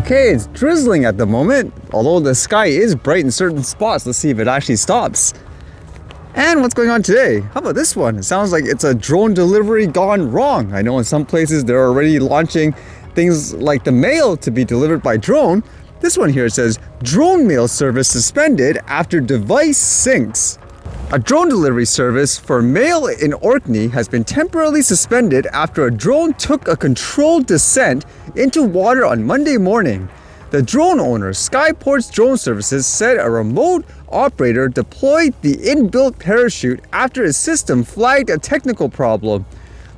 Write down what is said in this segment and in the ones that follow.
Okay, it's drizzling at the moment, although the sky is bright in certain spots. Let's see if it actually stops. And what's going on today? How about this one? It sounds like it's a drone delivery gone wrong. I know in some places they're already launching things like the mail to be delivered by drone. This one here says, drone mail service suspended after device sinks. A drone delivery service for mail in Orkney has been temporarily suspended after a drone took a controlled descent into water on Monday morning. The drone owner, Skyports Drone Services, said a remote operator deployed the inbuilt parachute after his system flagged a technical problem.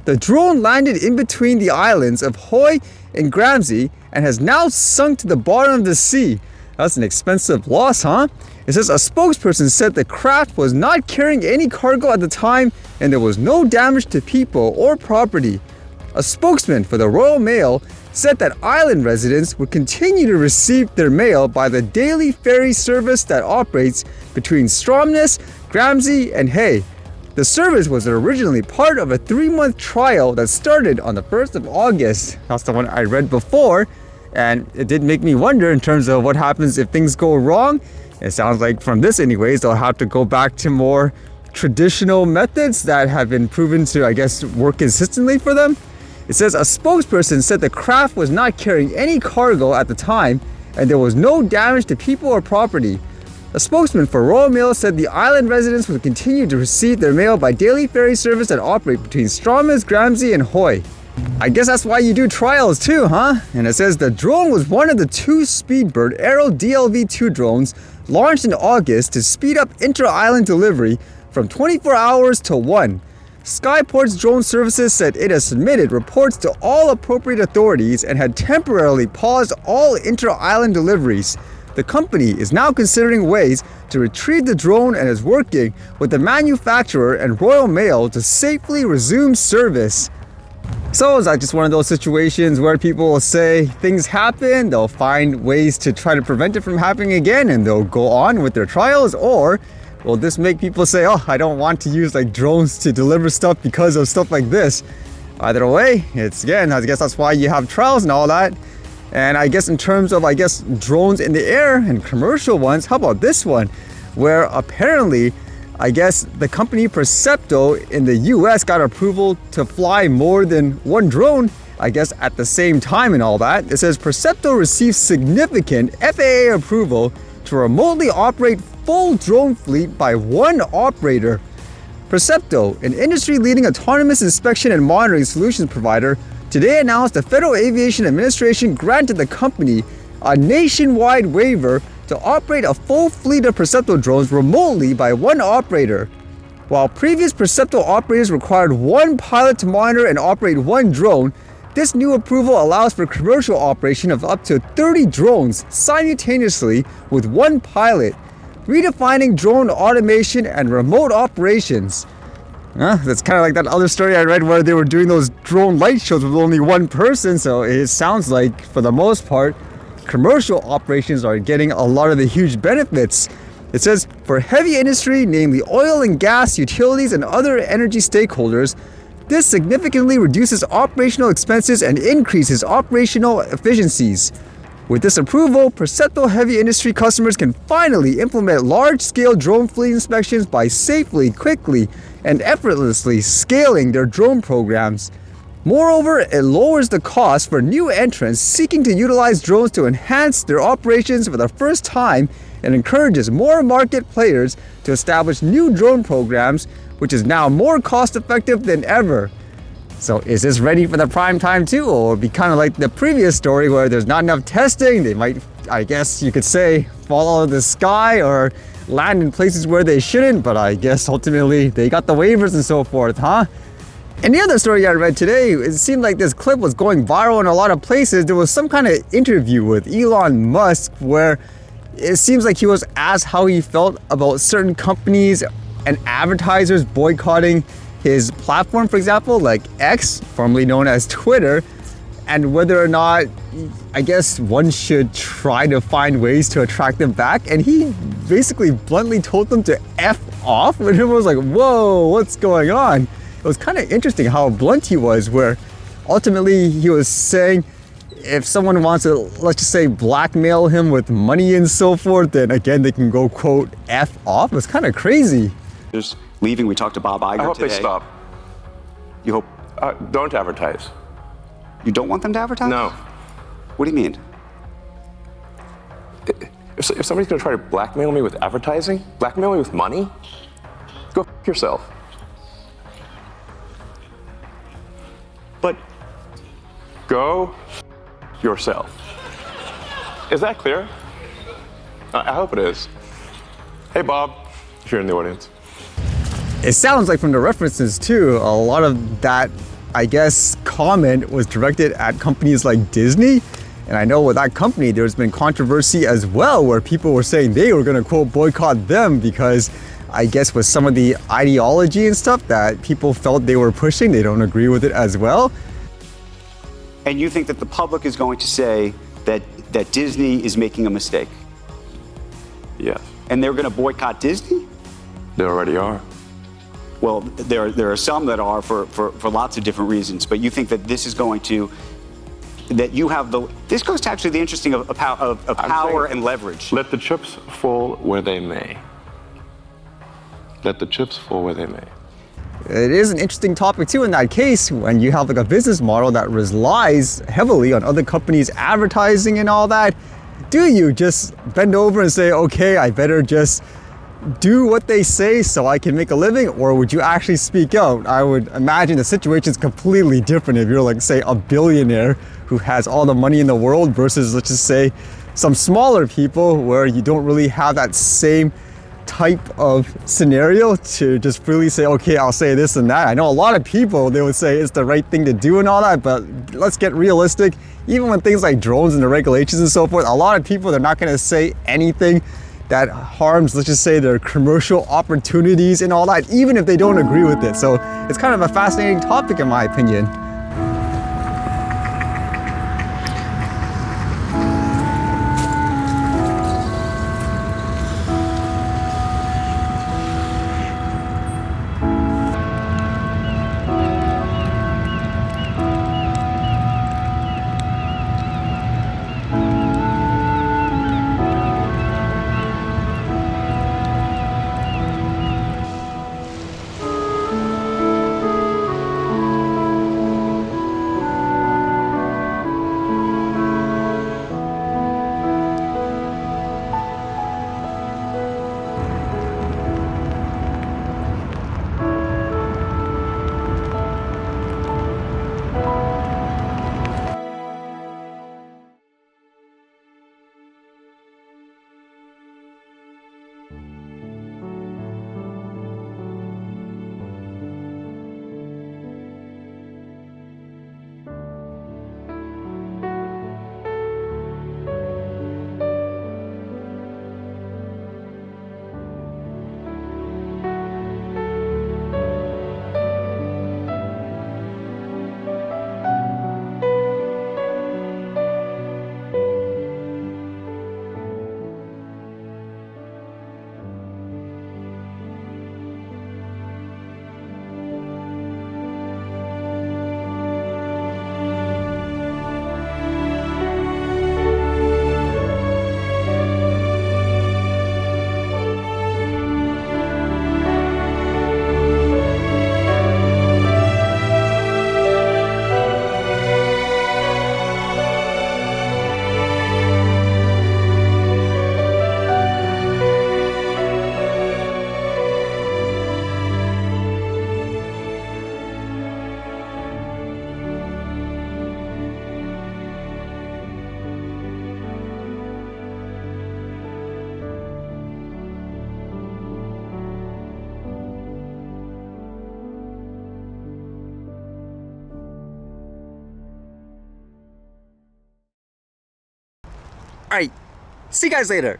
The drone landed in between the islands of Hoy and Grahamsey and has now sunk to the bottom of the sea. That's an expensive loss, huh? It says a spokesperson said the craft was not carrying any cargo at the time and there was no damage to people or property. A spokesman for the Royal Mail said that island residents would continue to receive their mail by the daily ferry service that operates between Stromness, Grahamsey, and Hay. The service was originally part of a 3-month trial that started on the 1st of August. That's the one I read before, and it did make me wonder in terms of what happens if things go wrong. It sounds like from this anyways, they'll have to go back to more traditional methods that have been proven to, I guess, work consistently for them. It says a spokesperson said the craft was not carrying any cargo at the time and there was no damage to people or property. A spokesman for Royal Mail said the island residents would continue to receive their mail by daily ferry service that operate between Stromness, Grahamsey, and Hoy. I guess that's why you do trials too, huh? And it says the drone was one of the 2 Speedbird Aero DLV-2 drones launched in August to speed up inter-island delivery from 24 hours to 1. Skyports Drone Services said it has submitted reports to all appropriate authorities and had temporarily paused all inter-island deliveries. The company is now considering ways to retrieve the drone and is working with the manufacturer and Royal Mail to safely resume service. So is that just one of those situations where people will say things happen, they'll find ways to try to prevent it from happening again and they'll go on with their trials? Or will this make people say, oh, I don't want to use like drones to deliver stuff because of stuff like this? Either way, it's again, I guess that's why you have trials and all that. And I guess in terms of, drones in the air and commercial ones, how about this one? Where apparently, I guess the company Percepto in the US got approval to fly more than one drone, I guess at the same time and all that. It says Percepto received significant FAA approval to remotely operate full drone fleet by one operator. Percepto, an industry-leading autonomous inspection and monitoring solutions provider, today announced the Federal Aviation Administration granted the company a nationwide waiver to operate a full fleet of Percepto drones remotely by one operator. While previous Percepto operators required one pilot to monitor and operate one drone, this new approval allows for commercial operation of up to 30 drones simultaneously with one pilot, redefining drone automation and remote operations. That's kind of like that other story I read where they were doing those drone light shows with only one person, so it sounds like, for the most part, commercial operations are getting a lot of the huge benefits. It says, for heavy industry, namely oil and gas, utilities, and other energy stakeholders, this significantly reduces operational expenses and increases operational efficiencies. With this approval, Percepto heavy industry customers can finally implement large-scale drone fleet inspections by safely, quickly, and effortlessly scaling their drone programs. Moreover, it lowers the cost for new entrants seeking to utilize drones to enhance their operations for the first time and encourages more market players to establish new drone programs, which is now more cost-effective than ever. So is this ready for the prime time too? Or will it be kind of like the previous story where there's not enough testing? They might, I guess you could say, fall out of the sky or land in places where they shouldn't, but I guess ultimately they got the waivers and so forth, huh? And the other story I read today, it seemed like this clip was going viral in a lot of places. There was some kind of interview with Elon Musk where it seems like he was asked how he felt about certain companies and advertisers boycotting his platform, for example, like X, formerly known as Twitter, and whether or not, I guess, one should try to find ways to attract them back. And he basically bluntly told them to F off, and everyone was like, whoa, what's going on? It was kind of interesting how blunt he was, where ultimately he was saying if someone wants to, let's just say, blackmail him with money and so forth, then again, they can go, quote, F off. It's kind of crazy. Just leaving. We talked to Bob Iger I hope today. they stop. You hope? Don't advertise. You don't want them to advertise? No. What do you mean? If somebody's going to try to blackmail me with advertising, blackmail me with money, go f yourself. But Go f yourself. Is that clear? I hope it is. Hey, Bob, if you're in the audience. It sounds like from the references too, a lot of that, I guess, comment was directed at companies like Disney. And I know with that company, there's been controversy as well, where people were saying they were going to, quote, boycott them because I guess with some of the ideology and stuff that people felt they were pushing, they don't agree with it as well. and you think that the public is going to say that Disney is making a mistake, Yes, and they're going to boycott Disney? they already are. Well, there are some that are for lots of different reasons, but you think that this is going to, that you have the, this goes to actually the interesting of power and leverage. Let the chips fall where they may. Let the chips fall where they may. It is an interesting topic too in that case when you have like a business model that relies heavily on other companies' advertising and all that. Do you just bend over and say, okay, I better just do what they say so I can make a living, or would you actually speak out? I would imagine the situation is completely different if you're like, say, a billionaire who has all the money in the world versus, let's just say, some smaller people where you don't really have that same type of scenario to just freely say, okay, I'll say this and that. I know a lot of people, they would say it's the right thing to do and all that, but let's get realistic. Even when things like drones and the regulations and so forth, a lot of people, they're not going to say anything that harms, let's just say, their commercial opportunities and all that, even if they don't agree with it. So it's kind of a fascinating topic in my opinion. All right, see you guys later.